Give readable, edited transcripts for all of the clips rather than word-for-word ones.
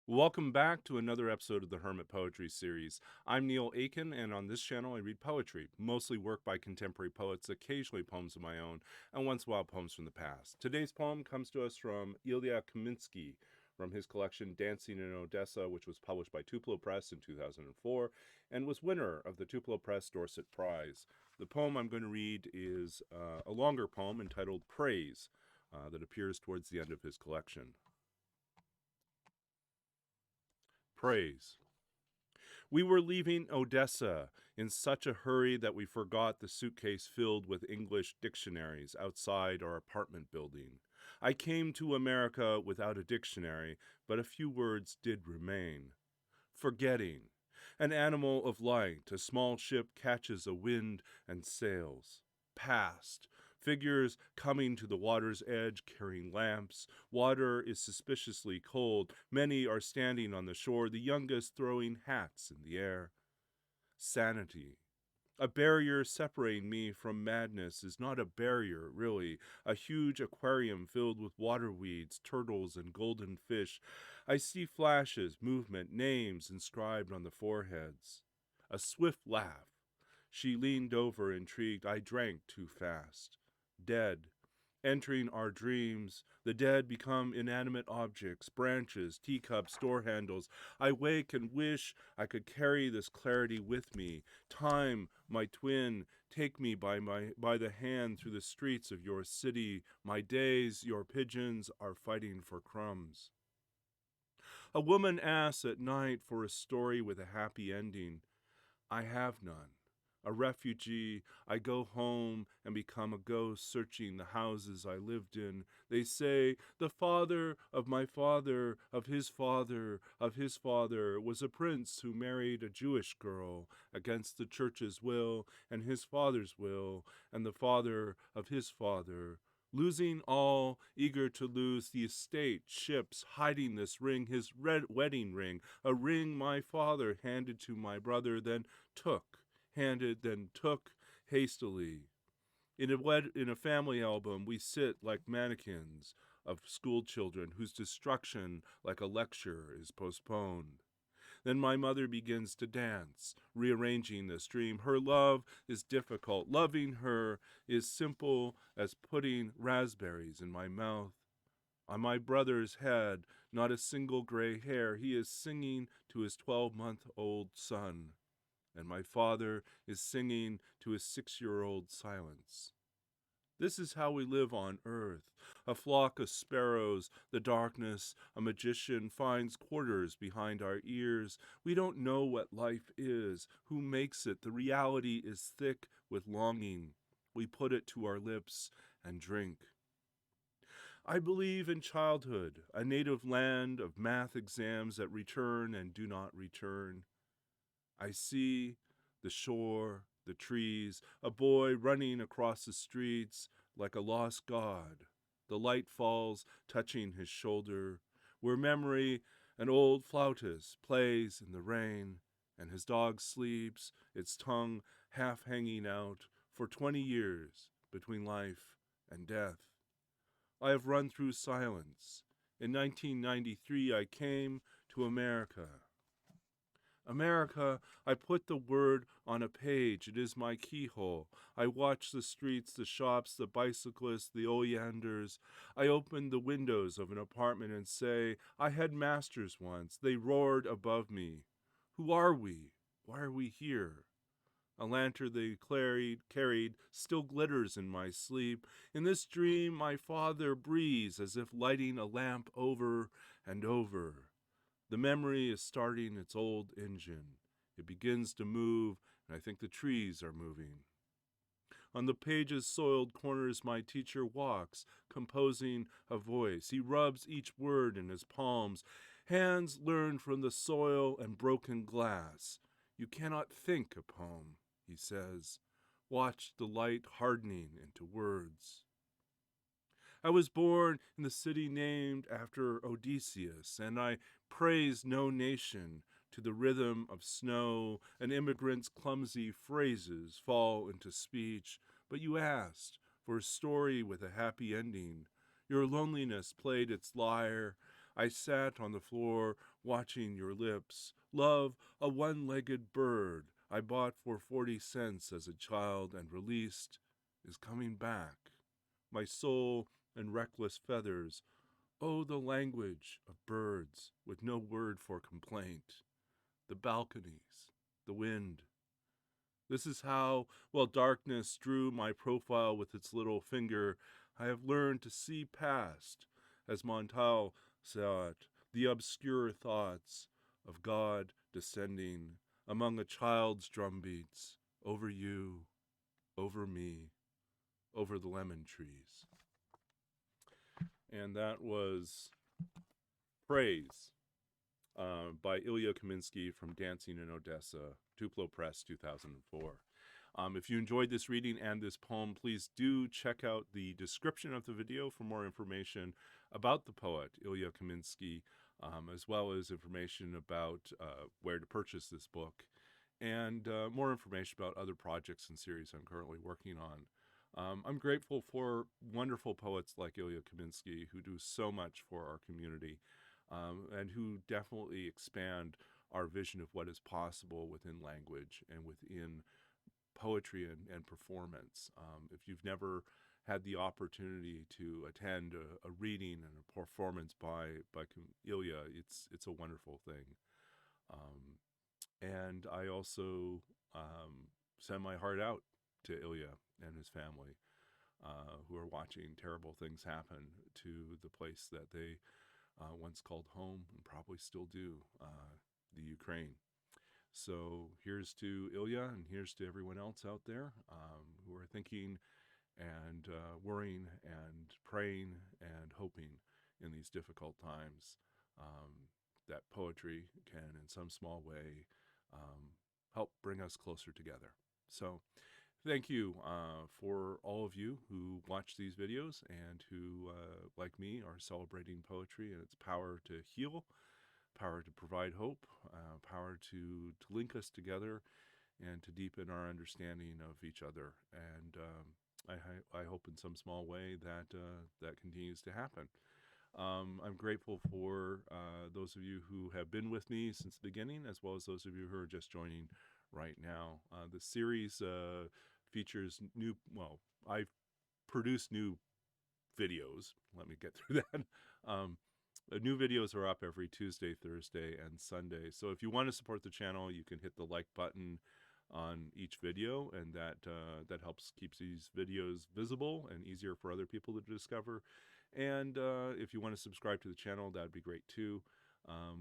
Welcome back to another episode of the Hermit Poetry Series. I'm Neil Aitken, and on this channel I read poetry, mostly work by contemporary poets, occasionally poems of my own, and once in a while poems from the past. Today's poem comes to us from Ilya Kaminsky from his collection Dancing in Odessa, which was published by Tupelo Press in 2004 and was winner of the Tupelo Press Dorset Prize. The poem I'm going to read is a longer poem entitled Praise that appears towards the end of his collection. Praise. We were leaving Odessa in such a hurry that we forgot the suitcase filled with English dictionaries outside our apartment building. I came to America without a dictionary, but a few words did remain. Forgetting. An animal of light, a small ship catches a wind and sails. Past. Figures coming to the water's edge carrying lamps. Water is suspiciously cold. Many are standing on the shore, the youngest throwing hats in the air. Sanity. A barrier separating me from madness is not a barrier, really. A huge aquarium filled with water weeds, turtles, and golden fish. I see flashes, movement, names inscribed on the foreheads. A swift laugh. She leaned over, intrigued. I drank too fast. Dead. Entering our dreams, the dead become inanimate objects, branches, teacups, door handles. I wake and wish I could carry this clarity with me. Time, my twin, take me by the hand through the streets of your city. My days, your pigeons, are fighting for crumbs. A woman asks at night for a story with a happy ending. I have none. A refugee, I go home and become a ghost searching the houses I lived in. They say, the father of my father, of his father, of his father, was a prince who married a Jewish girl against the church's will and his father's will, and the father of his father. Losing all, eager to lose the estate, ships, hiding this ring, his red wedding ring, a ring my father handed to my brother, then took. Handed, then took hastily. In a family album, we sit like mannequins of school children whose destruction, like a lecture, is postponed. Then my mother begins to dance, rearranging this dream. Her love is difficult. Loving her is simple as putting raspberries in my mouth. On my brother's head, not a single gray hair. He is singing to his 12-month-old son. And my father is singing to his 6-year-old silence. This is how we live on earth. A flock of sparrows, the darkness, a magician finds quarters behind our ears. We don't know what life is, who makes it. The reality is thick with longing. We put it to our lips and drink. I believe in childhood, a native land of math exams that return and do not return. I see the shore, the trees, a boy running across the streets like a lost god. The light falls, touching his shoulder, where memory, an old flautist, plays in the rain, and his dog sleeps, its tongue half hanging out, for 20 years between life and death. I have run through silence. In 1993, I came to America. America, I put the word on a page. It is my keyhole. I watch the streets, the shops, the bicyclists, the oleanders. I open the windows of an apartment and say, I had masters once. They roared above me. Who are we? Why are we here? A lantern they carried still glitters in my sleep. In this dream, my father breathes as if lighting a lamp over and over. The memory is starting its old engine. It begins to move, and I think the trees are moving. On the page's soiled corners, my teacher walks, composing a voice. He rubs each word in his palms. Hands learned from the soil and broken glass. You cannot think a poem, he says. Watch the light hardening into words. I was born in the city named after Odysseus, and I praise no nation. To the rhythm of snow, an immigrant's clumsy phrases fall into speech. But you asked for a story with a happy ending. Your loneliness played its lyre. I sat on the floor watching your lips. Love, a one-legged bird I bought for 40 cents as a child and released, is coming back. My soul and reckless feathers. Oh, the language of birds with no word for complaint. The balconies, the wind. This is how, while darkness drew my profile with its little finger, I have learned to see past, as Montal saw it, the obscure thoughts of God descending among a child's drumbeats, over you, over me, over the lemon trees. And that was Praise by Ilya Kaminsky from Dancing in Odessa, Tupelo Press, 2004. If you enjoyed this reading and this poem, please do check out the description of the video for more information about the poet, Ilya Kaminsky, as well as information about where to purchase this book, and more information about other projects and series I'm currently working on. I'm grateful for wonderful poets like Ilya Kaminsky who do so much for our community, and who definitely expand our vision of what is possible within language and within poetry and performance. If you've never had the opportunity to attend a reading and a performance by Ilya, it's a wonderful thing. And I also send my heart out to Ilya and his family, who are watching terrible things happen to the place that they once called home and probably still do, the Ukraine. So here's to Ilya, and here's to everyone else out there who are thinking and worrying and praying and hoping in these difficult times, that poetry can, in some small way, help bring us closer together. So thank you for all of you who watch these videos and who, like me, are celebrating poetry and its power to heal, power to provide hope, power to link us together and to deepen our understanding of each other. And I hope in some small way that that continues to happen. I'm grateful for those of you who have been with me since the beginning, as well as those of you who are just joining right now. The series features I've produced new videos. Let me get through that. New videos are up every Tuesday, Thursday, and Sunday. So if you want to support the channel, you can hit the like button on each video, and that helps keep these videos visible and easier for other people to discover. And if you want to subscribe to the channel, that'd be great too.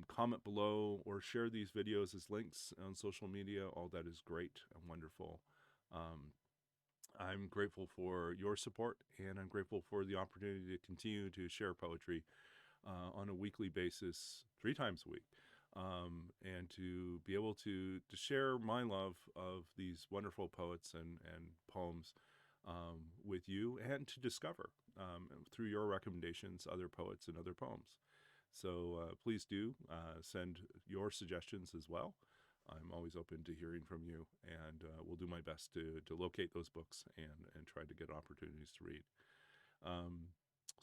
Comment below or share these videos as links on social media. All that is great and wonderful. I'm grateful for your support, and I'm grateful for the opportunity to continue to share poetry on a weekly basis, 3 times a week, and to be able to share my love of these wonderful poets and poems with you, and to discover through your recommendations other poets and other poems. So please do send your suggestions as well. I'm always open to hearing from you, and we'll do my best to locate those books and try to get opportunities to read.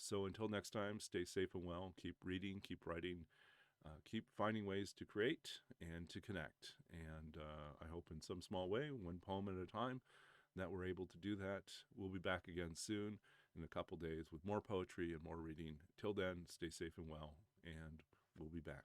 So until next time, stay safe and well. Keep reading, keep writing, keep finding ways to create and to connect. And I hope in some small way, one poem at a time, that we're able to do that. We'll be back again soon in a couple days with more poetry and more reading. Till then, stay safe and well, and we'll be back.